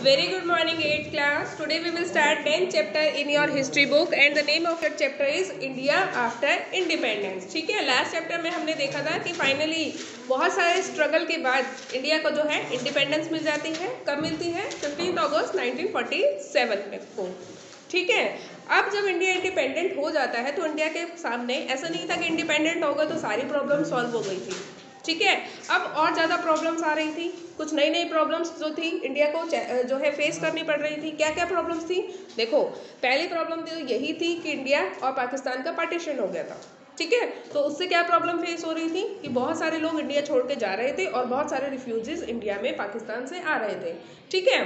Very good morning 8th class. Today we will start 10th chapter in your history book and the name of that chapter is India after independence. ठीक है, last chapter में हमने देखा था कि finally बहुत सारे struggle के बाद इंडिया को जो है इंडिपेंडेंस मिल जाती है। कब मिलती है? 15 अगस्त 1947 में को। ठीक है, अब जब इंडिया इंडिपेंडेंट हो जाता है तो इंडिया के सामने ऐसा नहीं था कि इंडिपेंडेंट होगा तो सारी प्रॉब्लम सॉल्व हो गई थी। ठीक है, अब और ज़्यादा प्रॉब्लम्स आ रही थी, कुछ नई नई प्रॉब्लम्स जो थी इंडिया को जो है फेस करनी पड़ रही थी। क्या क्या प्रॉब्लम्स थी? देखो, पहली प्रॉब्लम तो यही थी कि इंडिया और पाकिस्तान का पार्टीशन हो गया था। ठीक है, तो उससे क्या प्रॉब्लम फेस हो रही थी कि बहुत सारे लोग इंडिया छोड़ के जा रहे थे और बहुत सारे रिफ्यूजीज इंडिया में पाकिस्तान से आ रहे थे। ठीक है,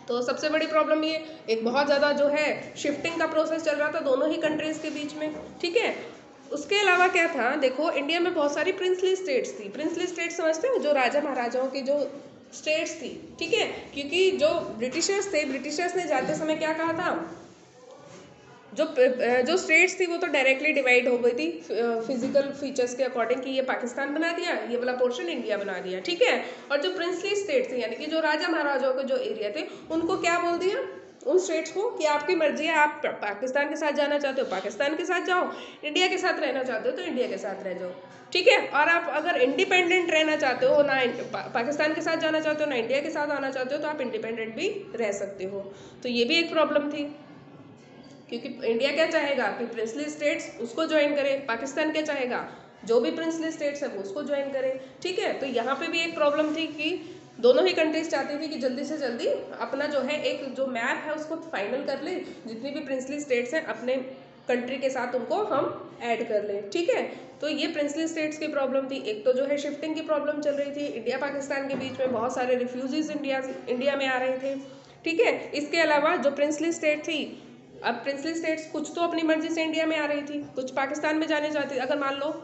तो सबसे बड़ी प्रॉब्लम ये एक बहुत ज़्यादा जो है शिफ्टिंग का प्रोसेस चल रहा था दोनों ही कंट्रीज़ के बीच में। ठीक है, उसके अलावा क्या था, देखो इंडिया में बहुत सारी प्रिंसली स्टेट्स थी। प्रिंसली स्टेट्स समझते हो? जो राजा महाराजाओं की जो स्टेट्स थी। ठीक है, क्योंकि जो ब्रिटिशर्स थे, ब्रिटिशर्स ने जाते समय क्या कहा था, जो स्टेट्स थी वो तो डायरेक्टली डिवाइड हो गई थी फिजिकल फीचर्स के अकॉर्डिंग कि ये पाकिस्तान बना दिया, ये वाला पोर्शन इंडिया बना दिया। ठीक है, और जो प्रिंसली स्टेट्स थी यानी कि जो राजा महाराजाओं के जो एरिया थे उनको क्या बोल दिया, उन स्टेट्स को कि आपकी मर्जी है, आप पाकिस्तान के साथ जाना चाहते हो पाकिस्तान के साथ जाओ, इंडिया के साथ रहना चाहते हो तो इंडिया के साथ रह जाओ। ठीक है, और आप अगर इंडिपेंडेंट रहना चाहते हो, ना पाकिस्तान के साथ जाना चाहते हो ना इंडिया के साथ आना चाहते हो, तो आप इंडिपेंडेंट भी रह सकते हो। तो ये भी एक प्रॉब्लम थी, क्योंकि इंडिया क्या चाहेगा कि प्रिंसली स्टेट्स उसको ज्वाइन करे, पाकिस्तान क्या चाहेगा जो भी प्रिंसली स्टेट्स है वो उसको ज्वाइन करे। ठीक है, तो यहाँ पे भी एक प्रॉब्लम थी कि दोनों ही कंट्रीज चाहती थी कि जल्दी से जल्दी अपना जो है एक जो मैप है उसको फाइनल कर ले, जितनी भी प्रिंसली स्टेट्स हैं अपने कंट्री के साथ उनको हम ऐड कर लें। ठीक है, तो ये प्रिंसली स्टेट्स की प्रॉब्लम थी। एक तो जो है शिफ्टिंग की प्रॉब्लम चल रही थी, इंडिया पाकिस्तान के बीच में बहुत सारे रिफ्यूजीज इंडिया में आ रहे थे। ठीक है, इसके अलावा जो प्रिंसली स्टेट थी, अब प्रिंसली स्टेट्स कुछ तो अपनी मर्जी से इंडिया में आ रही थी, कुछ पाकिस्तान में जाने चाहती थी। अगर मान लो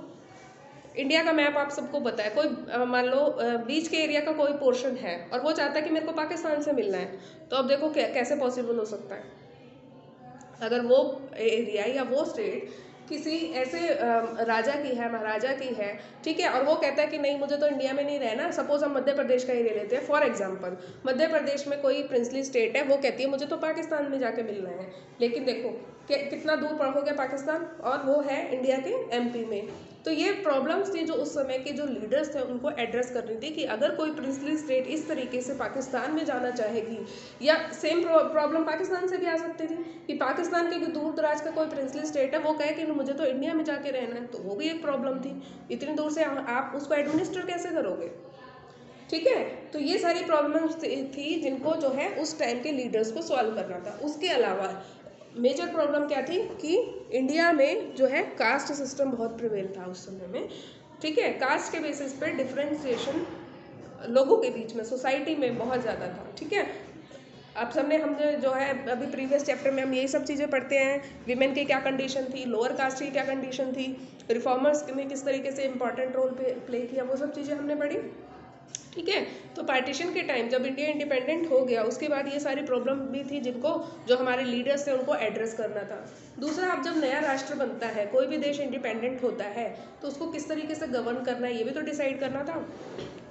इंडिया का मैप आप सबको पता है, कोई मान लो बीच के एरिया का कोई पोर्शन है और वो चाहता है कि मेरे को पाकिस्तान से मिलना है, तो अब देखो कैसे पॉसिबल हो सकता है। अगर वो एरिया या वो स्टेट किसी ऐसे राजा की है, महाराजा की है, ठीक है, और वो कहता है कि नहीं मुझे तो इंडिया में नहीं रहना। सपोज हम मध्य प्रदेश का एरिया लेते हैं फॉर एग्जांपल, मध्य प्रदेश में कोई प्रिंसली स्टेट है, वो कहती है मुझे तो पाकिस्तान में जाके मिलना है, लेकिन देखो कितना दूर पड़ हो गया पाकिस्तान, और वो है इंडिया के एमपी में। तो ये प्रॉब्लम्स थी जो उस समय के जो लीडर्स थे उनको एड्रेस करनी थी कि अगर कोई प्रिंसली स्टेट इस तरीके से पाकिस्तान में जाना चाहेगी, या सेम प्रॉब्लम पाकिस्तान से भी आ सकती थी कि पाकिस्तान के दूर दराज का कोई प्रिंसली स्टेट है, वो कहे कि मुझे तो इंडिया में जाके रहना है, तो वो भी एक प्रॉब्लम थी। इतनी दूर से आप उसको एडमिनिस्टर कैसे करोगे? ठीक है, तो ये सारी प्रॉब्लम्स थी जिनको जो है उस टाइम के लीडर्स को सॉल्व करना था। उसके अलावा मेजर प्रॉब्लम क्या थी कि इंडिया में जो है कास्ट सिस्टम बहुत प्रिवेल था उस समय में। ठीक है, कास्ट के बेसिस पे डिफ्रेंसिएशन लोगों के बीच में, सोसाइटी में बहुत ज़्यादा था। ठीक है, आप सबने हमने जो है अभी प्रीवियस चैप्टर में हम यही सब चीज़ें पढ़ते हैं, विमेन की क्या कंडीशन थी, लोअर कास्ट की क्या कंडीशन थी, रिफॉर्मर्स ने किस तरीके से इंपॉर्टेंट रोल प्ले किया, वो सब चीज़ें हमने पढ़ी। ठीक है, तो पार्टीशन के टाइम जब इंडिया इंडिपेंडेंट हो गया उसके बाद ये सारी प्रॉब्लम भी थी जिनको जो हमारे लीडर्स थे उनको एड्रेस करना था। दूसरा, अब जब नया राष्ट्र बनता है, कोई भी देश इंडिपेंडेंट होता है, तो उसको किस तरीके से गवर्न करना है ये भी तो डिसाइड करना था।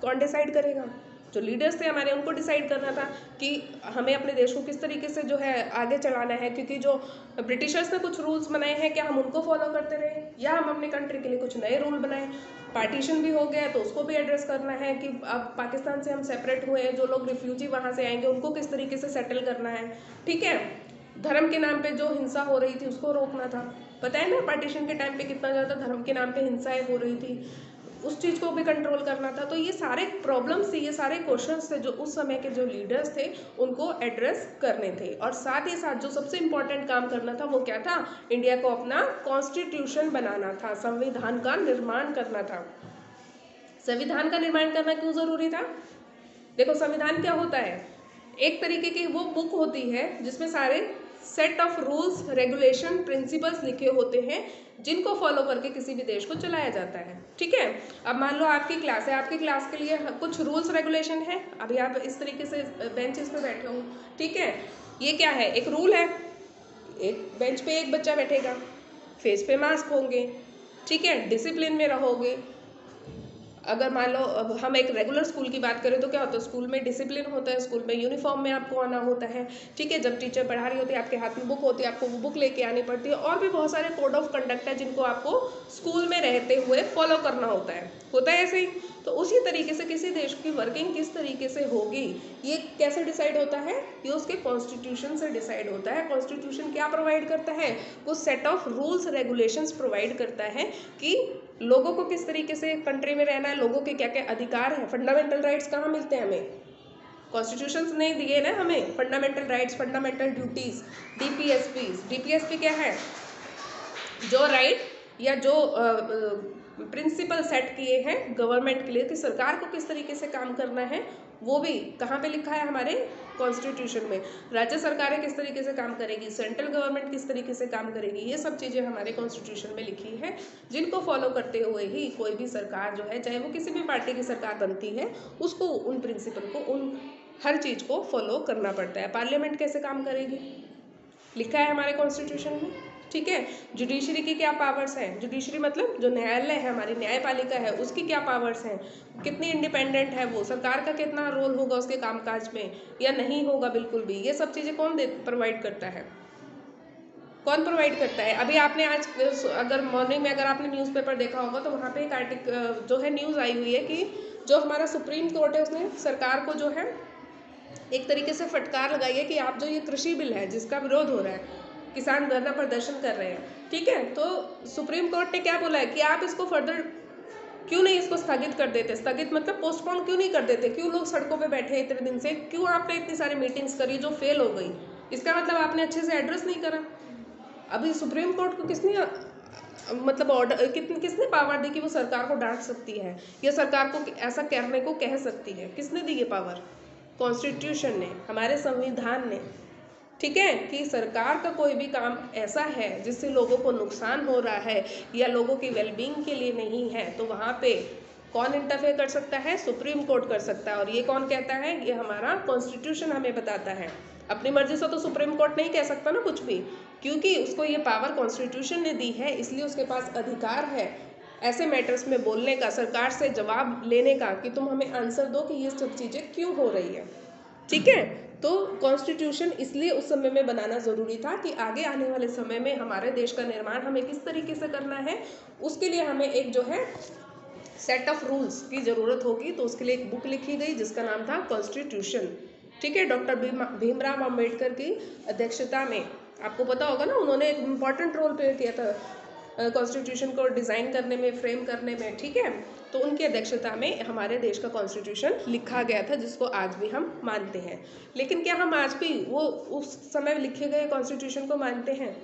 कौन डिसाइड करेगा? जो लीडर्स थे हमारे, उनको डिसाइड करना था कि हमें अपने देश को किस तरीके से जो है आगे चलाना है, क्योंकि जो ब्रिटिशर्स ने कुछ रूल्स बनाए हैं क्या हम उनको फॉलो करते रहे या हम अपने कंट्री के लिए कुछ नए रूल बनाए। पार्टीशन भी हो गया तो उसको भी एड्रेस करना है कि अब पाकिस्तान से हम सेपरेट हुए हैं, जो लोग रिफ्यूजी वहाँ से आएंगे उनको किस तरीके से सेटल करना है। ठीक है, धर्म के नाम पे जो हिंसा हो रही थी उसको रोकना था। पता है ना पार्टीशन के टाइम पे कितना ज़्यादा धर्म के नाम पे हिंसाएं हो रही थी, उस चीज़ को भी कंट्रोल करना था। तो ये सारे प्रॉब्लम्स थे, ये सारे क्वेश्चंस थे जो उस समय के जो लीडर्स थे उनको एड्रेस करने थे। और साथ ही साथ जो सबसे इम्पोर्टेंट काम करना था वो क्या था, इंडिया को अपना कॉन्स्टिट्यूशन बनाना था, संविधान का निर्माण करना था। संविधान का निर्माण करना क्यों ज़रूरी था? देखो संविधान क्या होता है, एक तरीके की वो बुक होती है जिसमें सारे set of rules, regulation, principles लिखे होते हैं जिनको फॉलो करके किसी भी देश को चलाया जाता है। ठीक है, अब मान लो आपकी क्लास है, आपकी क्लास के लिए कुछ रूल्स रेगुलेशन है। अभी आप इस तरीके से बेंचेस पे बैठे हो, ठीक है, ये क्या है, एक रूल है, एक बेंच पे एक बच्चा बैठेगा, फेस पे मास्क होंगे, ठीक है, डिसिप्लिन में रहोगे, अगर मान लो अब हम एक रेगुलर स्कूल की बात करें तो क्या होता है, स्कूल में डिसिप्लिन होता है, स्कूल में यूनिफॉर्म में आपको आना होता है, ठीक है। जब टीचर पढ़ा रही होती है, आपके हाथ में बुक होती है, आपको वो बुक लेके आनी पड़ती है, और भी बहुत सारे कोड ऑफ कंडक्ट है जिनको आपको स्कूल में रहते हुए फॉलो करना होता है ऐसे ही। तो उसी तरीके से किसी देश की वर्किंग किस तरीके से होगी, ये कैसे डिसाइड होता है, ये उसके कॉन्स्टिट्यूशन से डिसाइड होता है। कॉन्स्टिट्यूशन क्या प्रोवाइड करता है, कुछ set of rules regulations provide करता है कि लोगों को किस तरीके से कंट्री में रहना है, लोगों के क्या क्या अधिकार है, फंडामेंटल राइट्स कहाँ मिलते हैं हमें, कॉन्स्टिट्यूशन ने दिए ना हमें fundamental rights, fundamental duties, DPSP क्या है, जो राइट या जो प्रिंसिपल सेट किए हैं गवर्नमेंट के लिए कि सरकार को किस तरीके से काम करना है, वो भी कहाँ पे लिखा है हमारे कॉन्स्टिट्यूशन में। राज्य सरकारें किस तरीके से काम करेगी, सेंट्रल गवर्नमेंट किस तरीके से काम करेगी, ये सब चीज़ें हमारे कॉन्स्टिट्यूशन में लिखी है, जिनको फॉलो करते हुए ही कोई भी सरकार जो है, चाहे वो किसी भी पार्टी की सरकार बनती है, उसको उन प्रिंसिपल को, उन हर चीज़ को फॉलो करना पड़ता है। पार्लियामेंट कैसे काम करेगी, लिखा है हमारे कॉन्स्टिट्यूशन में, ठीक है। जुडिशरी की क्या पावर्स हैं, जुडिशरी मतलब जो न्यायालय है, हमारी न्यायपालिका है, उसकी क्या पावर्स हैं, कितनी इंडिपेंडेंट है वो, सरकार का कितना रोल होगा उसके कामकाज में या नहीं होगा बिल्कुल भी, ये सब चीज़ें कौन प्रोवाइड करता है, कौन प्रोवाइड करता है। अभी आपने आज अगर मॉर्निंग में अगर आपने न्यूज़पेपर देखा होगा तो वहाँ पे एक आर्टिकल जो है न्यूज़ आई हुई है कि जो हमारा सुप्रीम कोर्ट है उसने सरकार को जो है एक तरीके से फटकार लगाई है कि आप जो ये कृषि बिल है जिसका विरोध हो रहा है, किसान धरना प्रदर्शन कर रहे हैं, ठीक है, तो सुप्रीम कोर्ट ने क्या बोला है कि आप इसको फर्दर क्यों नहीं इसको स्थगित कर देते, स्थगित मतलब पोस्टपोन क्यों नहीं कर देते, क्यों लोग सड़कों पे बैठे हैं इतने दिन से, क्यों आपने इतनी सारी मीटिंग्स करी जो फेल हो गई, इसका मतलब आपने अच्छे से एड्रेस नहीं करा। अभी सुप्रीम कोर्ट को किसने मतलब ऑर्डर किसने पावर दी कि वो सरकार को डांट सकती है या सरकार को ऐसा करने को कह सकती है, किसने दी ये पावर, कॉन्स्टिट्यूशन ने, हमारे संविधान ने, ठीक है। कि सरकार का कोई भी काम ऐसा है जिससे लोगों को नुकसान हो रहा है या लोगों की वेलबींग के लिए नहीं है, तो वहाँ पे कौन इंटरफेयर कर सकता है, सुप्रीम कोर्ट कर सकता है। और ये कौन कहता है, ये हमारा कॉन्स्टिट्यूशन हमें बताता है। अपनी मर्जी से तो सुप्रीम कोर्ट नहीं कह सकता ना कुछ भी, क्योंकि उसको ये पावर कॉन्स्टिट्यूशन ने दी है, इसलिए उसके पास अधिकार है ऐसे मैटर्स में बोलने का, सरकार से जवाब लेने का कि तुम हमें आंसर दो कि ये सब चीज़ें क्यों हो रही है, ठीक है। तो कॉन्स्टिट्यूशन इसलिए उस समय में बनाना ज़रूरी था कि आगे आने वाले समय में हमारे देश का निर्माण हमें किस तरीके से करना है, उसके लिए हमें एक जो है सेट ऑफ रूल्स की ज़रूरत होगी। तो उसके लिए एक बुक लिखी गई जिसका नाम था कॉन्स्टिट्यूशन, ठीक है। डॉक्टर भीमराव अम्बेडकर की अध्यक्षता में, आपको पता होगा ना, उन्होंने एक इम्पॉर्टेंट रोल प्ले किया था कॉन्स्टिट्यूशन को डिज़ाइन करने में, फ्रेम करने में, ठीक है। तो उनकी अध्यक्षता में हमारे देश का कॉन्स्टिट्यूशन लिखा गया था, जिसको आज भी हम मानते हैं। लेकिन क्या हम आज भी वो उस समय लिखे गए कॉन्स्टिट्यूशन को मानते हैं,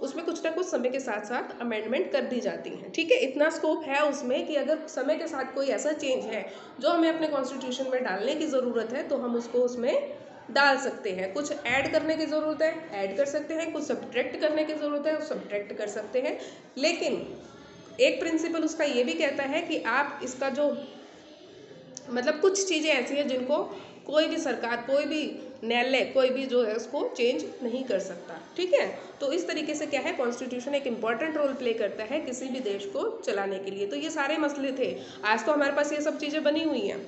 उसमें कुछ ना कुछ समय के साथ साथ अमेंडमेंट कर दी जाती हैं, ठीक है। इतना स्कोप है उसमें कि अगर समय के साथ कोई ऐसा चेंज है जो हमें अपने कॉन्स्टिट्यूशन में डालने की ज़रूरत है तो हम उसको उसमें डाल सकते हैं। कुछ ऐड करने की ज़रूरत है, ऐड कर सकते हैं, कुछ सब्ट्रैक्ट करने की ज़रूरत है, सब्ट्रैक्ट कर सकते हैं। लेकिन एक प्रिंसिपल उसका ये भी कहता है कि आप इसका जो मतलब कुछ चीज़ें ऐसी हैं जिनको कोई भी सरकार, कोई भी न्यायालय, कोई भी जो है उसको चेंज नहीं कर सकता, ठीक है। तो इस तरीके से क्या है, कॉन्स्टिट्यूशन एक इम्पॉर्टेंट रोल प्ले करता है किसी भी देश को चलाने के लिए। तो ये सारे मसले थे, आज तो हमारे पास ये सब चीज़ें बनी हुई हैं,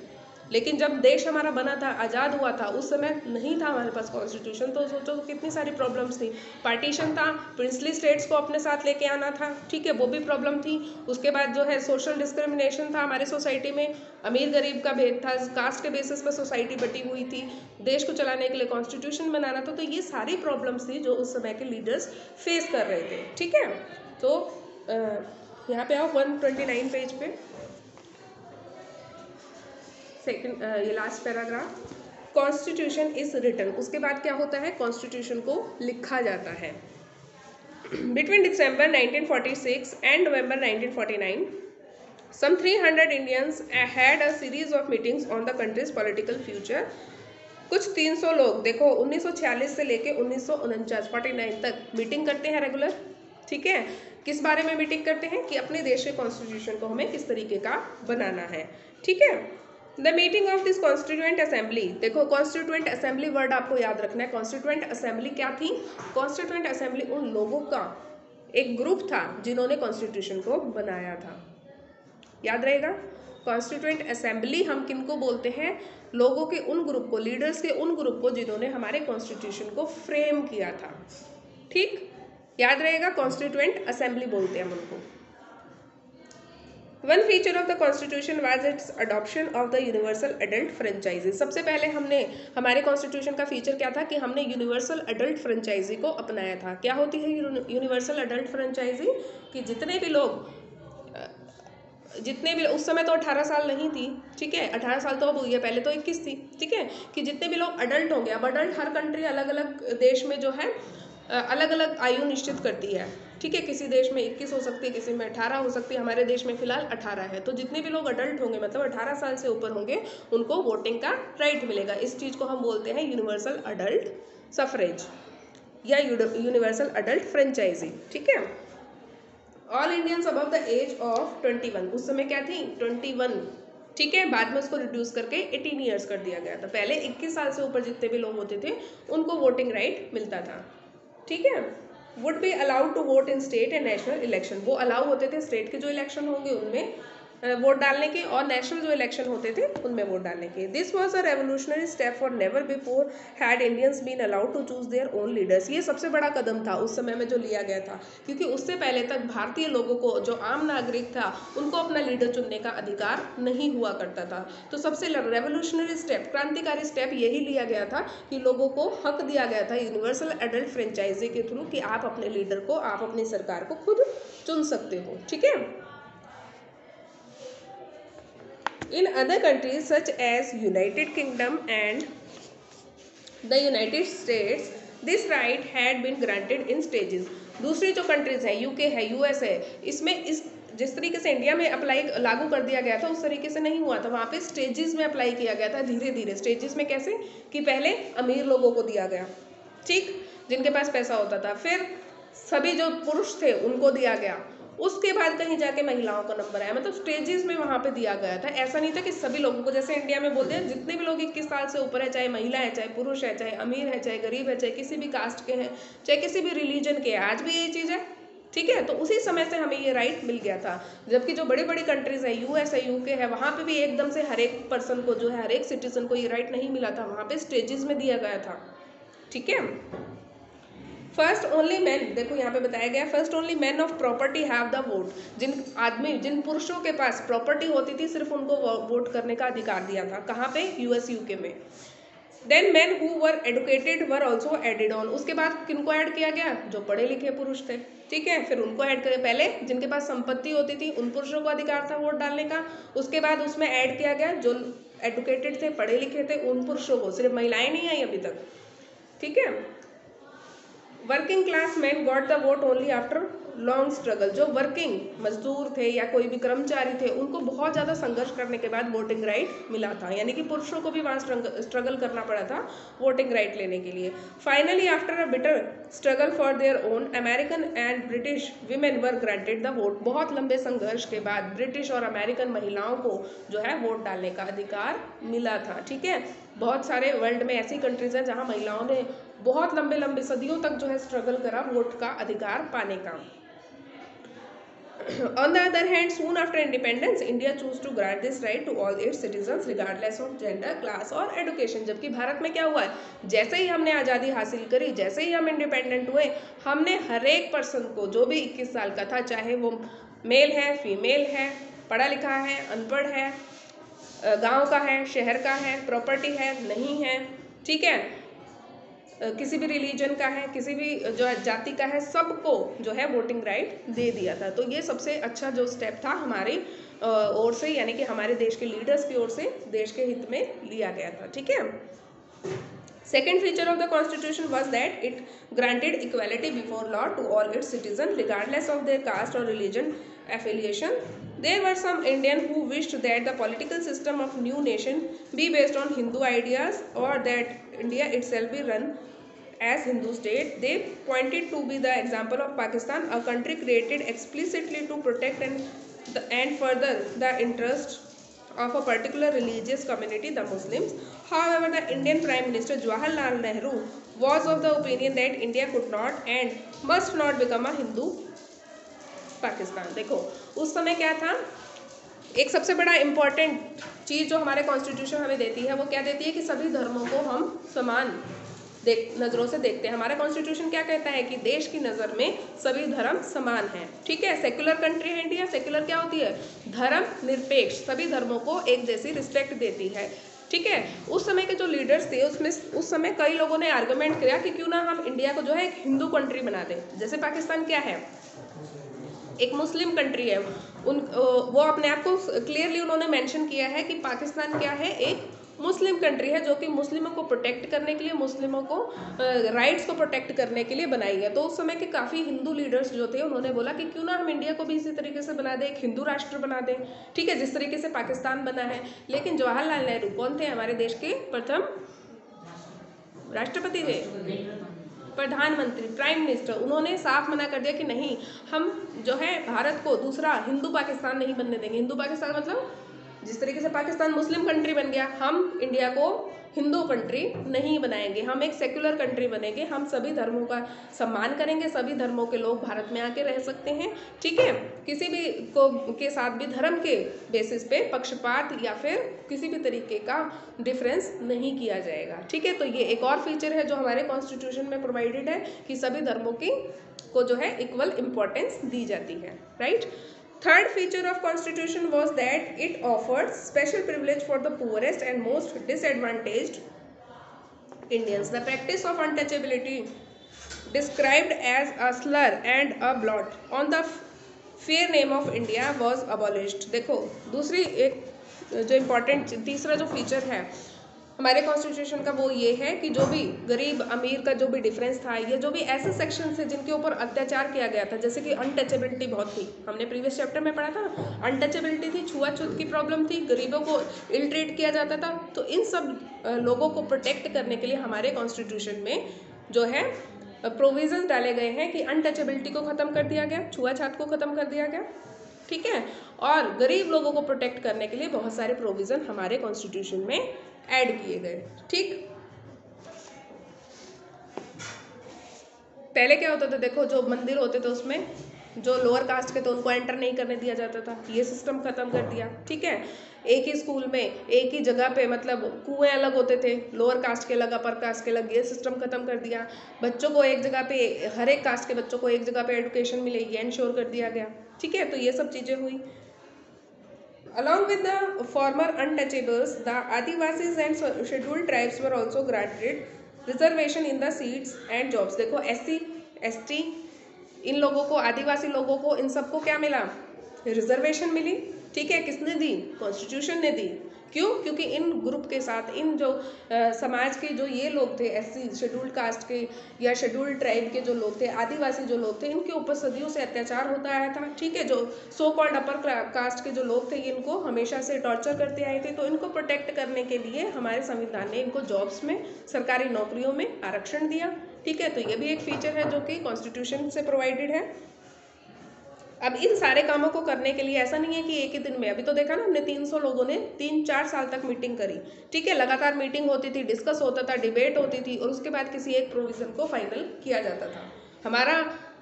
लेकिन जब देश हमारा बना था, आज़ाद हुआ था, उस समय नहीं था हमारे पास कॉन्स्टिट्यूशन। तो सोचो कितनी सारी प्रॉब्लम्स थी, पार्टीशन था, प्रिंसली स्टेट्स को अपने साथ लेके आना था, ठीक है, वो भी प्रॉब्लम थी। उसके बाद जो है सोशल डिस्क्रिमिनेशन था हमारे सोसाइटी में, अमीर गरीब का भेद था, कास्ट के बेसिस पर सोसाइटी बटी हुई थी, देश को चलाने के लिए कॉन्स्टिट्यूशन बनाना था। तो ये सारी प्रॉब्लम्स थी जो उस समय के लीडर्स फेस कर रहे थे, ठीक है। तो यहाँ पे आओ 129 पेज पे, सेकंड ये last paragraph, constitution is written. उसके बाद क्या होता है, कॉन्स्टिट्यूशन को लिखा जाता है। Between December 1946 and November 1949 some 300 Indians had a series of meetings on the country's political future। कुछ 300 लोग, देखो 1946 से लेके 1949 तक मीटिंग करते हैं रेगुलर, ठीक है। किस बारे में मीटिंग करते हैं कि अपने देश के कॉन्स्टिट्यूशन को हमें किस तरीके का बनाना है, ठीक है। The meeting of this constituent assembly, देखो कॉन्स्टिट्यूएंट असेंबली वर्ड आपको याद रखना है। कॉन्स्टिट्यूएंट असेंबली क्या थी, कॉन्स्टिट्यूएंट असेंबली उन लोगों का एक ग्रुप था जिन्होंने कॉन्स्टिट्यूशन को बनाया था, याद रहेगा। कॉन्स्टिट्यूएंट असेंबली हम किनको बोलते हैं? लोगों के उन ग्रुप को, लीडर्स के उन ग्रुप को जिन्होंने हमारे कॉन्स्टिट्यूशन को फ्रेम किया था। ठीक, याद रहेगा, कॉन्स्टिट्यूएंट असेंबली बोलते हैं हम उनको। One feature of the constitution was its adoption of the universal adult franchise. सबसे पहले हमने, हमारे कॉन्स्टिट्यूशन का फीचर क्या था कि हमने यूनिवर्सल एडल्ट फ्रेंचाइजी को अपनाया था। क्या होती है यूनिवर्सल एडल्ट फ्रेंचाइजी? कि जितने भी उस समय तो 18 साल नहीं थी, ठीक है, 18 साल तो अब हुई है, पहले तो 21 थी, ठीक है, कि जितने भी लोग अडल्ट होंगे, अब अडल्ट हर कंट्री अलग अलग देश में जो है अलग अलग आयु निश्चित करती है, ठीक है, किसी देश में 21 हो सकती है, किसी में 18 हो सकती है, हमारे देश में फिलहाल 18 है। तो जितने भी लोग अडल्ट होंगे, मतलब 18 साल से ऊपर होंगे, उनको वोटिंग का राइट मिलेगा। इस चीज़ को हम बोलते हैं यूनिवर्सल अडल्ट सफरेज या यूनिवर्सल अडल्ट फ्रेंचाइजी, ठीक है। All Indians above the age of 21, उस समय क्या थी? 21, ठीक है, बाद में उसको रिड्यूस करके 18 ईयर्स कर दिया गया था। पहले 21 साल से ऊपर जितने भी लोग होते थे उनको वोटिंग राइट मिलता था, ठीक है। Would be allowed to vote in state and national election, वो अलाउ होते थे स्टेट के जो इलेक्शन होंगे उनमें वोट डालने के, और नेशनल जो इलेक्शन होते थे उनमें वोट डालने के। This was a revolutionary step for never before had Indians been allowed to choose their own leaders. ये सबसे बड़ा कदम था उस समय में जो लिया गया था, क्योंकि उससे पहले तक भारतीय लोगों को, जो आम नागरिक था, उनको अपना लीडर चुनने का अधिकार नहीं हुआ करता था। तो सबसे रेवोल्यूशनरी स्टेप, क्रांतिकारी स्टेप यही लिया गया था कि लोगों को हक दिया गया था यूनिवर्सल एडल्ट फ्रेंचाइजी के थ्रू कि आप अपने लीडर को, आप अपनी सरकार को खुद चुन सकते हो, ठीक है। In other countries such as United Kingdom and the United States, this right had been granted in stages. दूसरी जो कंट्रीज है, यूके है, यूएस है, इसमें जिस तरीके से इंडिया में लागू कर दिया गया था उस तरीके से नहीं हुआ था। वहाँ पे स्टेजेस में अप्लाई किया गया था, धीरे धीरे। स्टेजेस में कैसे? कि पहले अमीर लोगों को दिया गया, ठीक, जिनके पास पैसा होता था, फिर सभी जो पुरुष थे उनको दिया गया, उसके बाद कहीं जाके महिलाओं का नंबर आया। मतलब स्टेजेस में वहाँ पे दिया गया था। ऐसा नहीं था कि सभी लोगों को, जैसे इंडिया में बोलते हैं जितने भी लोग 21 साल से ऊपर है, चाहे महिला है, चाहे पुरुष है, चाहे अमीर है, चाहे गरीब है, चाहे किसी भी कास्ट के हैं, चाहे किसी भी रिलीजन के, आज भी यही चीज़ है, ठीक है। तो उसी समय से हमें ये राइट मिल गया था। जबकि जो बड़ी बड़ी कंट्रीज है, यूएस है, यूके है, वहाँ पे भी एकदम से हर एक पर्सन को, जो है हर एक सिटीजन को ये राइट नहीं मिला था, वहाँ पे स्टेजेस में दिया गया था, ठीक है। फर्स्ट ओनली मैन, देखो यहाँ पे बताया गया, first only man of property have the vote. जिन पुरुषों के पास प्रॉपर्टी होती थी, सिर्फ उनको वोट करने का अधिकार दिया था। कहाँ पे? यूएस यूके में। Then men who were educated were also added on. उसके बाद किनको ऐड किया गया? जो पढ़े लिखे पुरुष थे, ठीक है, फिर उनको ऐड करें। पहले जिनके पास संपत्ति होती थी उन पुरुषों को अधिकार था वोट डालने का, उसके बाद उसमें ऐड किया गया जो एडुकेटेड थे, पढ़े लिखे थे, उन पुरुषों को। सिर्फ महिलाएं नहीं आई अभी तक, ठीक है। Working class man got the vote only after long struggle. जो वर्किंग मजदूर थे या कोई भी कर्मचारी थे, उनको बहुत ज़्यादा संघर्ष करने के बाद वोटिंग राइट मिला था। यानी कि पुरुषों को भी वहाँ स्ट्रगल करना पड़ा था वोटिंग राइट लेने के लिए। Finally after a bitter struggle for their own, American and British women were granted the vote. बहुत लंबे संघर्ष के बाद ब्रिटिश और अमेरिकन महिलाओं को जो है वोट डालने का अधिकार मिला था, ठीक है। बहुत सारे वर्ल्ड में ऐसी कंट्रीज हैं जहाँ महिलाओं ने बहुत लंबे लंबे सदियों तक जो है स्ट्रगल करा वोट का अधिकार पाने का। On the other hand, soon after independence, India chose to grant this right to all its citizens regardless of gender, class और education। जबकि भारत में क्या हुआ है, जैसे ही हमने आज़ादी हासिल करी, जैसे ही हम इंडिपेंडेंट हुए, हमने हर एक पर्सन को, जो भी 21 साल का था, चाहे वो मेल है, फीमेल है, पढ़ा लिखा है, अनपढ़ है, गांव का है, शहर का है, प्रॉपर्टी है, नहीं है, ठीक है, किसी भी रिलीजन का है, किसी भी जो जाति का है, सबको जो है वोटिंग राइट दे दिया था। तो ये सबसे अच्छा जो स्टेप था हमारी ओर से, यानी कि हमारे देश के लीडर्स की ओर से देश के हित में लिया गया था, ठीक है। Second feature of the constitution was that it granted equality before law to all its citizens regardless of their caste or religion affiliation. There were some Indians who wished that the political system of new nation be based on Hindu ideas or that India itself be run as Hindu state. They pointed to be the example of Pakistan, a country created explicitly to protect and further the interest of a particular religious community, the Muslims. However, the Indian Prime Minister Jawaharlal Nehru was of the opinion that India could not and must not become a Hindu Pakistan. देखो उस समय क्या था, एक सबसे बड़ा important चीज़ जो हमारे कॉन्स्टिट्यूशन हमें देती है वो क्या देती है कि सभी धर्मों को हम समान नज़रों से देखते हैं। हमारा कॉन्स्टिट्यूशन क्या कहता है कि देश की नज़र में सभी धर्म समान हैं, ठीक है। सेक्युलर कंट्री है इंडिया। सेक्युलर क्या होती है? धर्म निरपेक्ष, सभी धर्मों को एक जैसी रिस्पेक्ट देती है, ठीक है। उस समय के जो लीडर्स थे उसमें उस समय कई लोगों ने आर्गुमेंट किया कि क्यों ना हम इंडिया को जो है एक हिंदू कंट्री बना दें। जैसे पाकिस्तान क्या है, एक मुस्लिम कंट्री है। वो अपने आप को क्लियरली उन्होंने मेंशन किया है कि पाकिस्तान क्या है, एक मुस्लिम कंट्री है जो कि मुस्लिमों को प्रोटेक्ट करने के लिए, मुस्लिमों को राइट्स को प्रोटेक्ट करने के लिए बनाई है। तो उस समय के काफ़ी हिंदू लीडर्स जो थे उन्होंने बोला कि क्यों ना हम इंडिया को भी इसी तरीके से बना दें, एक हिंदू राष्ट्र बना दें, ठीक है, जिस तरीके से पाकिस्तान बना है। लेकिन जवाहरलाल नेहरू कौन थे? हमारे देश के प्रथम राष्ट्रपति थे, प्रधानमंत्री, प्राइम मिनिस्टर। उन्होंने साफ मना कर दिया कि नहीं, हम जो है भारत को दूसरा हिंदू पाकिस्तान नहीं बनने देंगे। हिंदू पाकिस्तान मतलब जिस तरीके से पाकिस्तान मुस्लिम कंट्री बन गया, हम इंडिया को हिंदू कंट्री नहीं बनाएंगे, हम एक सेक्युलर कंट्री बनेंगे। हम सभी धर्मों का सम्मान करेंगे, सभी धर्मों के लोग भारत में आके रह सकते हैं, ठीक है। किसी भी को के साथ भी धर्म के बेसिस पे पक्षपात या फिर किसी भी तरीके का डिफरेंस नहीं किया जाएगा, ठीक है। तो ये एक और फीचर है जो हमारे कॉन्स्टिट्यूशन में प्रोवाइडेड है कि सभी धर्मों की को जो है इक्वल इम्पोर्टेंस दी जाती है, right. Third feature of Constitution was that it offered special privilege for the poorest and most disadvantaged Indians. The practice of untouchability, described as a slur and a blot on the fair name of India, was abolished. देखो दूसरी एक जो important तीसरा जो feature है हमारे constitution का वो ये है कि जो भी गरीब अमीर का जो भी डिफरेंस था, ये जो भी ऐसे सेक्शन थे जिनके ऊपर अत्याचार किया गया था, जैसे कि अनटचेबिलिटी बहुत थी, हमने प्रीवियस चैप्टर में पढ़ा था, अनटचेबिलिटी थी, छुआछूत की प्रॉब्लम थी, गरीबों को इल ट्रीट किया जाता था। तो इन सब लोगों को प्रोटेक्ट करने के लिए हमारे कॉन्स्टिट्यूशन में जो है प्रोविजन डाले गए हैं कि अनटचेबिलिटी को ख़त्म कर दिया गया, छुआछूत को ख़त्म कर दिया गया, ठीक है। और गरीब लोगों को प्रोटेक्ट करने के लिए बहुत सारे प्रोविज़न हमारे कॉन्स्टिट्यूशन में ऐड किए गए, ठीक। पहले क्या होता था, देखो जो मंदिर होते थे उसमें जो लोअर कास्ट के थे उनको एंटर नहीं करने दिया जाता था, ये सिस्टम खत्म कर दिया, ठीक है। एक ही स्कूल में एक ही जगह पे मतलब कुएं अलग होते थे, लोअर कास्ट के अलग, अपर कास्ट के अलग, ये सिस्टम खत्म कर दिया। बच्चों को एक जगह पे, हर एक कास्ट के बच्चों को एक जगह पे एजुकेशन मिले, ये इंश्योर कर दिया गया, ठीक है। तो ये सब चीज़ें हुई। Along with the former untouchables, the Adivasis and scheduled tribes were also granted reservation in the seats and jobs. देखो SC, ST इन लोगों को, आदिवासी लोगों को, इन सबको क्या मिला? रिजर्वेशन मिली, ठीक है। किसने दी? कॉन्स्टिट्यूशन ने दी। क्यों? क्योंकि इन ग्रुप के साथ, इन जो समाज के जो ये लोग थे, SC शेड्यूल्ड कास्ट के या शेड्यूल्ड ट्राइब के जो लोग थे, आदिवासी जो लोग थे, इनके ऊपर सदियों से अत्याचार होता आया था, ठीक है। जो सो कॉल्ड अपर कास्ट के जो लोग थे, इनको हमेशा से टॉर्चर करते आए थे। तो इनको प्रोटेक्ट करने के लिए हमारे संविधान ने इनको जॉब्स में, सरकारी नौकरियों में आरक्षण दिया, ठीक है। तो ये भी एक फीचर है जो कि कॉन्स्टिट्यूशन से प्रोवाइडेड है। अब इन सारे कामों को करने के लिए ऐसा नहीं है कि एक ही दिन में, अभी तो देखा ना हमने 300 लोगों ने 3-4 साल तक मीटिंग करी, ठीक है। लगातार मीटिंग होती थी, डिस्कस होता था, डिबेट होती थी और उसके बाद किसी एक प्रोविज़न को फाइनल किया जाता था। हमारा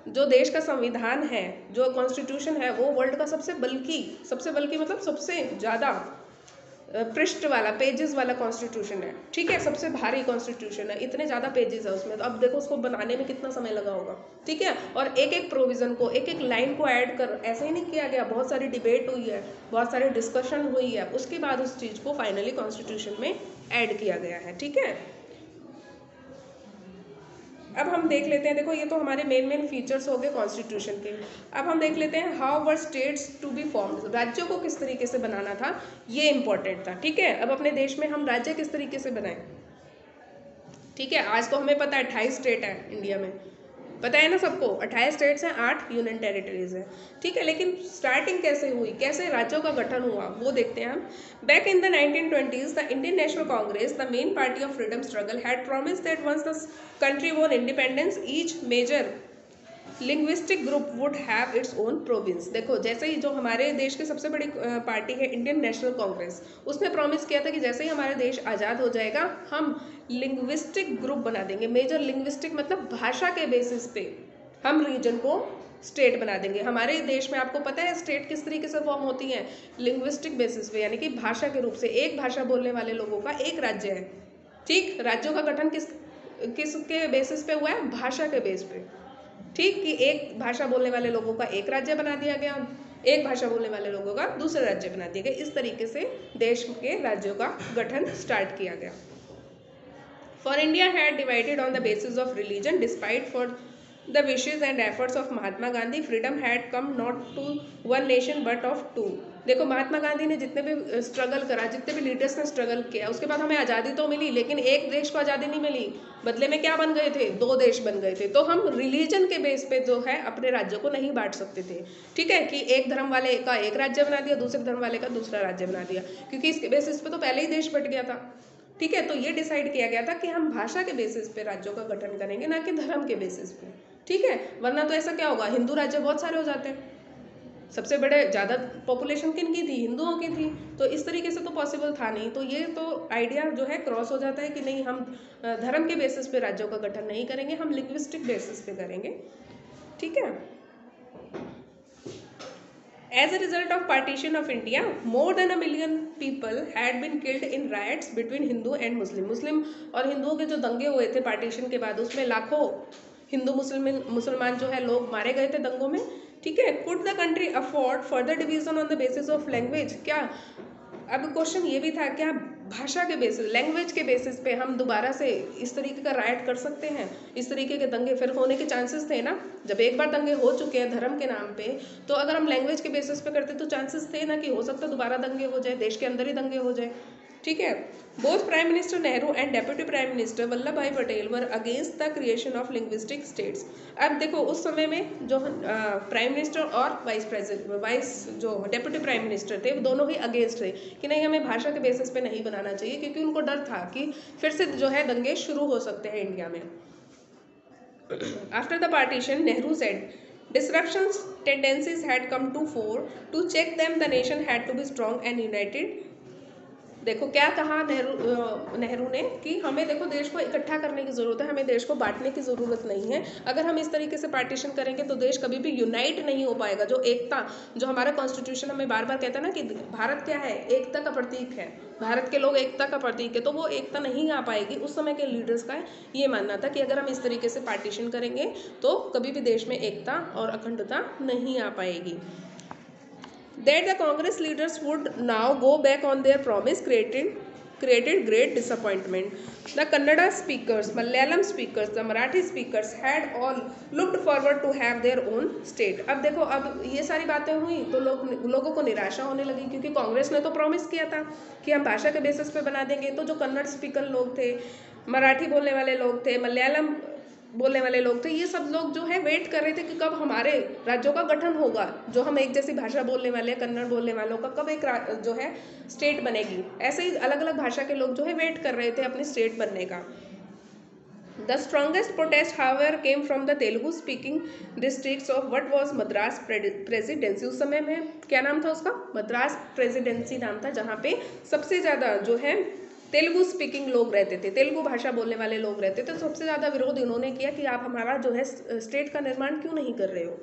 जो देश का संविधान है, जो कॉन्स्टिट्यूशन है, वो वर्ल्ड का सबसे बल्कि मतलब सबसे ज़्यादा पृष्ठ वाला, पेजेस वाला कॉन्स्टिट्यूशन है, ठीक है। सबसे भारी कॉन्स्टिट्यूशन है, इतने ज़्यादा पेजेस है उसमें। तो अब देखो उसको बनाने में कितना समय लगा होगा, ठीक है। और एक एक प्रोविज़न को, एक एक लाइन को ऐड कर ऐसे ही नहीं किया गया, बहुत सारी डिबेट हुई है, बहुत सारी डिस्कशन हुई है, उसके बाद उस चीज़ को फाइनली कॉन्स्टिट्यूशन में ऐड किया गया है, ठीक है। अब हम देख लेते हैं, देखो ये तो हमारे मेन फीचर्स हो गए कॉन्स्टिट्यूशन के। अब हम देख लेते हैं how were states to be formed, राज्यों को किस तरीके से बनाना था, ये इंपॉर्टेंट था, ठीक है। अब अपने देश में हम राज्य किस तरीके से बनाएं, ठीक है। आज तो हमें पता है 28 स्टेट है इंडिया में, पता है ना सबको, 28 स्टेट्स हैं, 8 यूनियन टेरिटरीज हैं, ठीक है। लेकिन स्टार्टिंग कैसे हुई, कैसे राज्यों का गठन हुआ, वो देखते हैं हम। Back in the 1920s the Indian National Congress, the main party of freedom struggle, had promised that once the country won independence each major linguistic group would have its own province। देखो जैसे ही जो हमारे देश की सबसे बड़ी party है Indian National Congress, उसने प्रॉमिस किया था कि जैसे ही हमारा देश आज़ाद हो जाएगा हम लिंग्विस्टिक ग्रुप बना देंगे। मेजर लिंग्विस्टिक मतलब भाषा के बेसिस पे हम रीजन को स्टेट बना देंगे। हमारे देश में आपको पता है स्टेट किस तरीके से फॉर्म होती हैं, लिंग्विस्टिक बेसिस पे, यानी कि भाषा के रूप से। एक भाषा बोलने वाले लोगों का एक राज्य है, ठीक। राज्यों का गठन किसके बेसिस पे हुआ है, भाषा के बेस पे, ठीक, कि एक भाषा बोलने वाले लोगों का एक राज्य बना दिया गया, एक भाषा बोलने वाले लोगों का दूसरा राज्य बना दिया गया। इस तरीके से देश के राज्यों का गठन स्टार्ट किया गया। For India had divided on the basis of religion, despite for the wishes and efforts of Mahatma Gandhi, freedom had come not to one nation but of two. देखो महात्मा गांधी ने जितने भी स्ट्रगल करा, जितने भी लीडर्स ने स्ट्रगल किया, उसके बाद हमें आज़ादी तो मिली, लेकिन एक देश को आज़ादी नहीं मिली। बदले में क्या बन गए थे, दो देश बन गए थे। तो हम रिलीजन के बेस पे जो है अपने राज्यों को नहीं बांट सकते थे, ठीक है, कि एक धर्म वाले का एक राज्य बना दिया, दूसरे धर्म वाले का दूसरा राज्य बना दिया, क्योंकि इसके बेसिस पे तो पहले ही देश बट गया था, ठीक है। तो ये डिसाइड किया गया था कि हम भाषा के बेसिस पे राज्यों का गठन करेंगे, ना कि धर्म के बेसिस पे, ठीक है। वरना तो ऐसा क्या होगा, हिंदू राज्य बहुत सारे हो जाते हैं। सबसे बड़े ज़्यादा पॉपुलेशन किन की थी, हिंदुओं की थी। तो इस तरीके से तो पॉसिबल था नहीं। तो ये तो आइडिया जो है क्रॉस हो जाता है कि नहीं, हम धर्म के बेसिस पे राज्यों का गठन नहीं करेंगे, हम लिंग्विस्टिक बेसिस पे करेंगे, ठीक है। As a result of partition of India, more than 1 million people had been killed in riots between Hindu and Muslim. मुस्लिम और हिंदुओं के जो दंगे हुए थे पार्टीशन के बाद, उसमें लाखों हिंदू मुसलमान जो है लोग मारे गए थे दंगों में, ठीक है। Could the country afford further division on the basis of language? क्या अब क्वेश्चन ये भी था, क्या भाषा के बेसिस, लैंग्वेज के बेसिस पे हम दोबारा से इस तरीके का राइट कर सकते हैं? इस तरीके के दंगे फिर होने के चांसेस थे ना, जब एक बार दंगे हो चुके हैं धर्म के नाम पे, तो अगर हम लैंग्वेज के बेसिस पे करते तो चांसेस थे ना कि हो सकता है दोबारा दंगे हो जाए, देश के अंदर ही दंगे हो जाए, ठीक है। Both prime minister Nehru and deputy prime minister Vallabh bhai Patel were against the creation of linguistic states. अब देखो उस समय में जो प्राइम मिनिस्टर और वाइस जो डेप्यूटी प्राइम मिनिस्टर थे, वो दोनों ही अगेंस्ट थे कि नहीं, हमें भाषा के बेसिस पे नहीं बनाना चाहिए, क्योंकि उनको डर था कि फिर से जो है दंगे शुरू हो सकते हैं इंडिया में। After the partition, Nehru said disruptions tendencies had come to fore. To check them, the nation had to be strong and united. देखो क्या कहा नेहरू ने कि हमें देखो देश को इकट्ठा करने की ज़रूरत है, हमें देश को बांटने की ज़रूरत नहीं है। अगर हम इस तरीके से पार्टीशन करेंगे तो देश कभी भी यूनाइट नहीं हो पाएगा। जो एकता, जो हमारा कॉन्स्टिट्यूशन हमें बार बार कहता है ना कि भारत क्या है, एकता का प्रतीक है, भारत के लोग एकता का प्रतीक है, तो वो एकता नहीं आ पाएगी। उस समय के लीडर्स का ये मानना था कि अगर हम इस तरीके से पार्टीशन करेंगे तो कभी भी देश में एकता और अखंडता नहीं आ पाएगी। That the Congress leaders would now go back on their promise created great disappointment. The Kannada speakers, Malayalam speakers, the Marathi speakers had all looked forward to have their own state. अब देखो, अब ये सारी बातें हुई तो लोगों को निराशा होने लगी, क्योंकि कांग्रेस ने तो प्रॉमिस किया था कि हम भाषा के बेसिस पे बना देंगे। तो जो कन्नड़ स्पीकर लोग थे, मराठी बोलने वाले लोग थे, मलयालम बोलने वाले लोग थे, ये सब लोग जो है वेट कर रहे थे कि कब हमारे राज्यों का गठन होगा, जो हम एक जैसी भाषा बोलने वाले, कन्नड़ बोलने वालों का कब एक जो है स्टेट बनेगी। ऐसे ही अलग अलग भाषा के लोग जो है वेट कर रहे थे अपनी स्टेट बनने का। The strongest protest, however, came from the Telugu-speaking districts of what was Madras Presidency. उस समय में क्या नाम था उसका, मद्रास प्रेसिडेंसी नाम था, जहाँ पे सबसे ज़्यादा जो है तेलुगु स्पीकिंग लोग रहते थे, तेलुगु भाषा बोलने वाले लोग रहते थे। सबसे ज़्यादा विरोध इन्होंने किया कि आप हमारा जो है स्टेट का निर्माण क्यों नहीं कर रहे हो।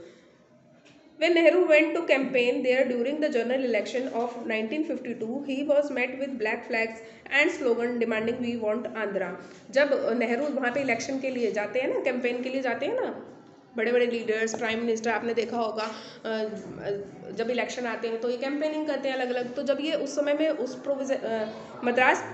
When Nehru went to campaign there during the general election of 1952, he was met with black flags and slogan demanding we want Andhra. जब नेहरू वहाँ पे इलेक्शन के लिए जाते हैं ना, कैंपेन के लिए जाते हैं ना, बड़े बड़े लीडर्स, प्राइम मिनिस्टर, आपने देखा होगा जब इलेक्शन आते हैं तो ये कैंपेनिंग करते हैं अलग अलग। तो जब ये उस समय में उस मद्रास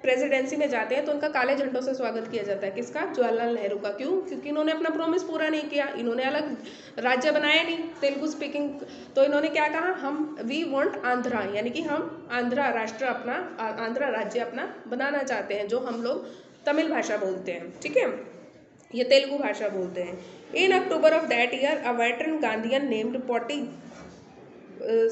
प्रेसिडेंसी में जाते हैं तो उनका काले झंडों से स्वागत किया जाता है। किसका, जवाहरलाल नेहरू का। क्यों? क्योंकि इन्होंने अपना प्रॉमिस पूरा नहीं किया, इन्होंने अलग राज्य बनाया नहीं तेलुगु स्पीकिंग। तो इन्होंने क्या कहा, हम वी वांट आंध्रा, यानी कि हम आंध्रा राष्ट्र अपना, आंध्रा राज्य अपना बनाना चाहते हैं, जो हम लोग तमिल भाषा बोलते हैं, ठीक है, ये तेलुगु भाषा बोलते हैं। In October of that year a veteran Gandhian named Potti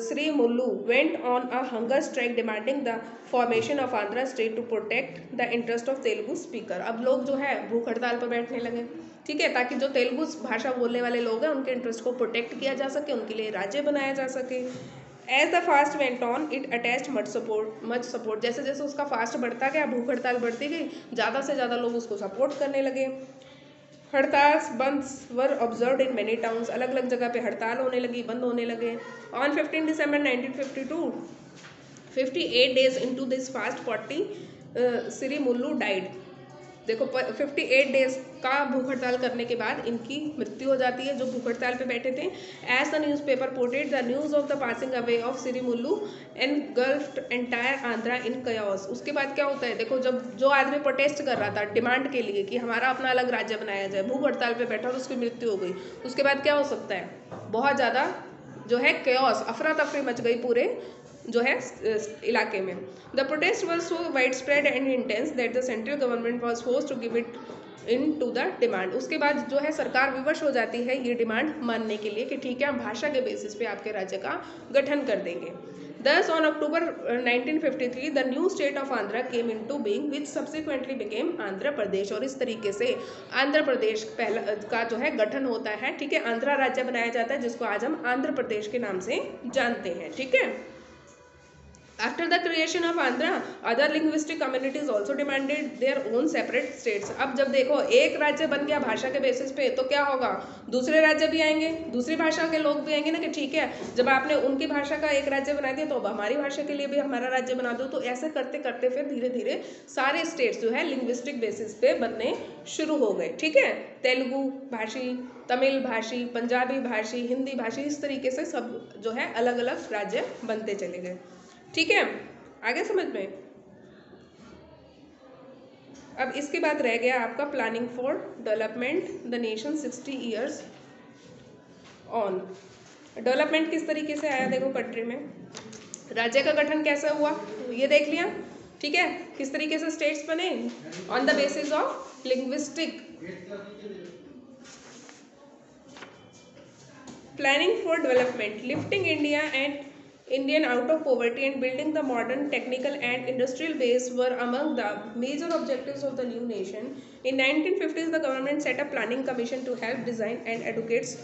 Sri Mullu went on a hunger strike demanding the formation of Andhra state to protect the interest of Telugu speaker. अब लोग जो है भूख हड़ताल पर बैठने लगे, ठीक है, ताकि जो तेलुगु भाषा बोलने वाले लोग हैं उनके इंटरेस्ट को प्रोटेक्ट किया जा सके, उनके लिए राज्य बनाया जा सके। As the fast went on, it attached much support. जैसे जैसे उसका फास्ट बढ़ता गया, भूख हड़ताल बढ़ती गई, ज़्यादा से ज़्यादा लोग उसको सपोर्ट करने लगे। हड़ताल बंद वर ऑब्जर्व्ड इन मेनी टाउन्स, अलग अलग जगह पे हड़ताल होने लगी, बंद होने लगे। On 15 December 1952, 58 days into this fast 40 Sriramulu died. देखो 58 डेज का भूख हड़ताल करने के बाद इनकी मृत्यु हो जाती है, जो भूख हड़ताल पे बैठे थे। As the news paper ported the news of the passing away of Sriramulu engulfed entire Andhra in chaos. उसके बाद क्या होता है, देखो जब जो आदमी प्रोटेस्ट कर रहा था डिमांड के लिए कि हमारा अपना अलग राज्य बनाया जाए, भूख हड़ताल पे बैठा और उसकी मृत्यु हो गई, उसके बाद क्या हो सकता है, बहुत ज़्यादा जो है कयास, अफरा तफरी मच गई पूरे जो है इलाके में। The protest was so widespread and intense that the central government was force to give it in to the demand. उसके बाद जो है सरकार विवश हो जाती है ये डिमांड मानने के लिए कि ठीक है हम भाषा के बेसिस पे आपके राज्य का गठन कर देंगे। Thus, on October 1953, the new state of Andhra came into being, which subsequently became Andhra Pradesh. और इस तरीके से आंध्र प्रदेश पहला का जो है गठन होता है, ठीक है, आंध्रा राज्य बनाया जाता है जिसको आज हम आंध्र प्रदेश के नाम से जानते हैं, ठीक है। After the creation of Andhra, other linguistic communities also demanded their own separate states। अब जब देखो एक राज्य बन गया भाषा के बेसिस पे, तो क्या होगा, दूसरे राज्य भी आएंगे, दूसरी भाषा के लोग भी आएंगे ना कि ठीक है जब आपने उनकी भाषा का एक राज्य बना दिया तो अब हमारी भाषा के लिए भी हमारा राज्य बना दो। तो ऐसे करते करते फिर धीरे धीरे सारे स्टेट्स जो है लिंग्विस्टिक बेसिस पे बनने शुरू हो गए, ठीक है। तेलुगु भाषी, तमिल भाषी, पंजाबी भाषी, हिंदी भाषी, इस तरीके से सब जो है अलग अलग राज्य बनते चले गए, ठीक है। आगे समझ में। अब इसके बाद रह गया आपका planning for development the nation 60 years on. Development किस तरीके से आया देखो कंट्री में, राज्य का गठन कैसे हुआ ये देख लिया, ठीक है। किस तरीके से स्टेट्स बने, on the basis of linguistic. Planning for development, lifting India and Indian out of poverty and building the modern technical and industrial base were among the major objectives of the new nation. In 1950s, the government set up planning commission to help design and educate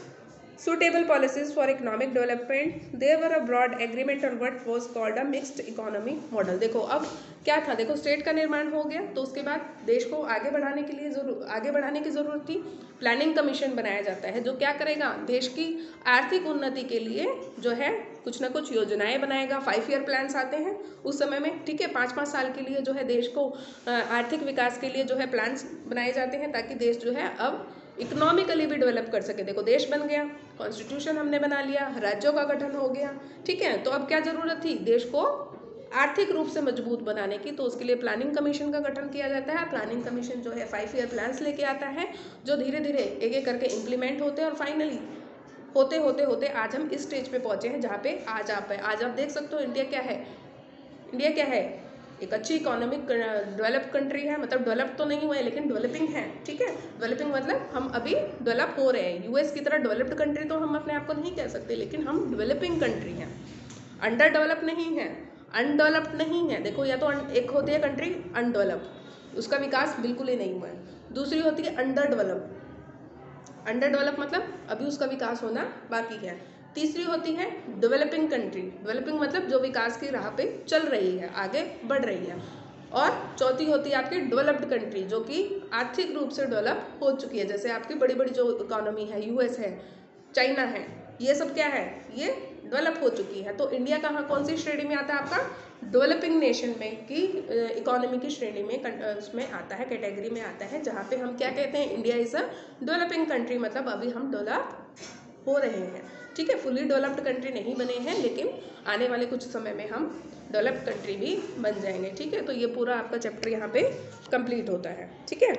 suitable policies for economic development. There were a broad agreement on what was called a mixed economy model। देखो अब क्या था, देखो state का निर्माण हो गया तो उसके बाद देश को आगे बढ़ाने के लिए आगे बढ़ाने की ज़रूरत थी। प्लानिंग कमीशन बनाया जाता है जो क्या करेगा, देश की आर्थिक उन्नति के लिए जो है कुछ ना कुछ योजनाएं बनाएगा। 5 ईयर प्लान्स आते हैं उस समय में, ठीक है, 5-5 साल के लिए जो है देश को आर्थिक विकास के लिए जो है प्लान्स बनाए जाते हैं ताकि देश जो है अब इकोनॉमिकली भी डेवलप कर सके। देखो देश बन गया, कॉन्स्टिट्यूशन हमने बना लिया, राज्यों का गठन हो गया, ठीक है। तो अब क्या जरूरत थी, देश को आर्थिक रूप से मजबूत बनाने की, तो उसके लिए प्लानिंग कमीशन का गठन किया जाता है। प्लानिंग कमीशन जो है 5 ईयर प्लान्स लेके आता है जो धीरे धीरे एक एक करके इम्प्लीमेंट होते हैं और फाइनली होते होते होते आज हम इस स्टेज पे पहुंचे हैं जहाँ पे आज आप देख सकते हो इंडिया क्या है, इंडिया क्या है, एक अच्छी इकोनॉमिक डेवलप कंट्री है। मतलब डेवलप तो नहीं हुआ है लेकिन डेवलपिंग है, ठीक है। डेवलपिंग मतलब हम अभी डेवलप हो रहे हैं। यूएस की तरह डेवलप्ड कंट्री तो हम अपने आप को नहीं कह सकते, लेकिन हम डेवलपिंग कंट्री हैं, अंडर डेवलप नहीं है, अनडेवलप्ड नहीं है। देखो या तो एक होती है कंट्री अनडेवलप, उसका विकास बिल्कुल ही नहीं हुआ है। दूसरी होती है अंडर डेवलप, अंडर डेवलप मतलब अभी उसका विकास होना बाकी है। तीसरी होती है डेवलपिंग कंट्री, डेवलपिंग मतलब जो विकास की राह पे चल रही है, आगे बढ़ रही है। और चौथी होती है आपकी डेवलप्ड कंट्री जो कि आर्थिक रूप से डेवलप हो चुकी है, जैसे आपकी बड़ी बड़ी जो इकोनॉमी है, यूएस है, चाइना है, ये सब क्या है, ये डेवलप हो चुकी है। तो इंडिया कहाँ कौन सी श्रेणी में आता है, आपका डेवलपिंग नेशन में की इकोनॉमी की श्रेणी में उसमें आता है, कैटेगरी में आता है, जहाँ पे हम क्या कहते हैं, India is a developing country. मतलब अभी हम डेवलप हो रहे हैं, ठीक है, फुली डेवलप्ड कंट्री नहीं बने हैं, लेकिन आने वाले कुछ समय में हम डेवलप्ड कंट्री भी बन जाएंगे, ठीक है। तो ये पूरा आपका चैप्टर यहाँ पे कंप्लीट होता है, ठीक है।